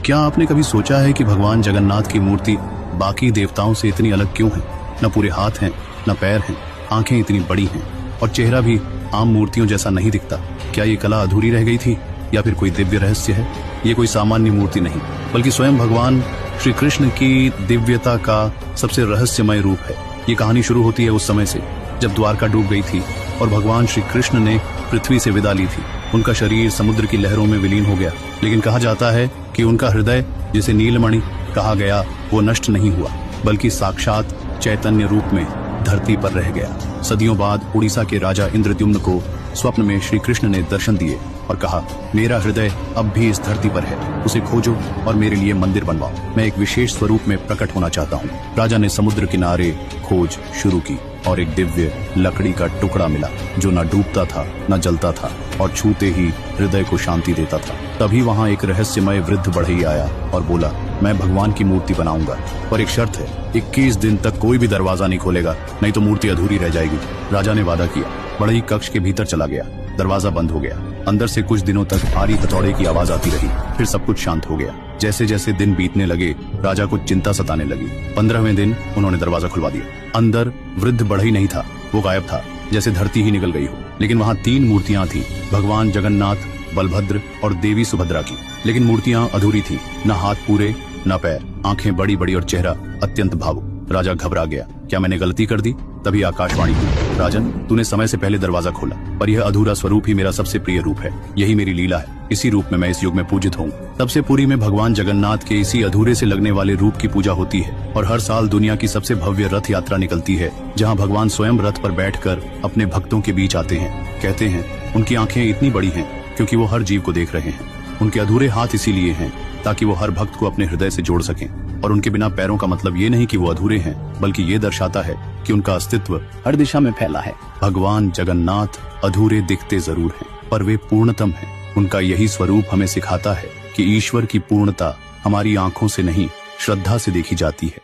क्या आपने कभी सोचा है कि भगवान जगन्नाथ की मूर्ति बाकी देवताओं से इतनी अलग क्यों है? न पूरे हाथ हैं, न पैर हैं, आंखें इतनी बड़ी हैं और चेहरा भी आम मूर्तियों जैसा नहीं दिखता। क्या ये कला अधूरी रह गई थी या फिर कोई दिव्य रहस्य है? ये कोई सामान्य मूर्ति नहीं, बल्कि स्वयं भगवान श्री कृष्ण की दिव्यता का सबसे रहस्यमय रूप है। ये कहानी शुरू होती है उस समय से जब द्वारका डूब गई थी और भगवान श्री कृष्ण ने पृथ्वी से विदा ली थी। उनका शरीर समुद्र की लहरों में विलीन हो गया, लेकिन कहा जाता है कि उनका हृदय, जिसे नीलमणि कहा गया, वो नष्ट नहीं हुआ, बल्कि साक्षात चैतन्य रूप में धरती पर रह गया। सदियों बाद उड़ीसा के राजा इंद्रद्युम्न को स्वप्न में श्री कृष्ण ने दर्शन दिए और कहा, मेरा हृदय अब भी इस धरती पर है, उसे खोजो और मेरे लिए मंदिर बनवाओ। मैं एक विशेष स्वरूप में प्रकट होना चाहता हूँ। राजा ने समुद्र किनारे खोज शुरू की और एक दिव्य लकड़ी का टुकड़ा मिला जो न डूबता था न जलता था और छूते ही हृदय को शांति देता था। तभी वहाँ एक रहस्यमय वृद्ध बढ़ई आया और बोला, मैं भगवान की मूर्ति बनाऊंगा, पर एक शर्त है, 21 दिन तक कोई भी दरवाजा नहीं खोलेगा, नहीं तो मूर्ति अधूरी रह जाएगी। राजा ने वादा किया। बढ़ई कक्ष के भीतर चला गया। दरवाजा बंद हो गया। अंदर से कुछ दिनों तक भारी हथौड़े की आवाज आती रही। फिर सब कुछ शांत हो गया। जैसे जैसे दिन बीतने लगे, राजा को चिंता सताने लगी। 15वें दिन उन्होंने दरवाजा खुलवा दिया। अंदर वृद्ध बढ़ई नहीं था, वो गायब था, जैसे धरती ही निकल गई हो। लेकिन वहाँ 3 मूर्तियां थी, भगवान जगन्नाथ, बलभद्र और देवी सुभद्रा की। लेकिन मूर्तियां अधूरी थी, न हाथ पूरे न पैर, आंखें बड़ी बड़ी और चेहरा अत्यंत भावुक। राजा घबरा गया। क्या मैंने गलती कर दी? तभी आकाशवाणी हुई, राजन, तूने समय से पहले दरवाजा खोला, पर यह अधूरा स्वरूप ही मेरा सबसे प्रिय रूप है। यही मेरी लीला है। इसी रूप में मैं इस युग में पूजित हूँ। तब से पुरी में भगवान जगन्नाथ के इसी अधूरे से लगने वाले रूप की पूजा होती है और हर साल दुनिया की सबसे भव्य रथ यात्रा निकलती है, जहाँ भगवान स्वयं रथ पर बैठकर अपने भक्तों के बीच आते हैं। कहते हैं उनकी आंखें इतनी बड़ी हैं क्योंकि वो हर जीव को देख रहे हैं। उनके अधूरे हाथ इसीलिए हैं ताकि वो हर भक्त को अपने हृदय से जोड़ सकें। और उनके बिना पैरों का मतलब ये नहीं कि वो अधूरे हैं, बल्कि ये दर्शाता है कि उनका अस्तित्व हर दिशा में फैला है। भगवान जगन्नाथ अधूरे दिखते जरूर हैं, पर वे पूर्णतम हैं। उनका यही स्वरूप हमें सिखाता है कि ईश्वर की पूर्णता हमारी आंखों से नहीं, श्रद्धा से देखी जाती है।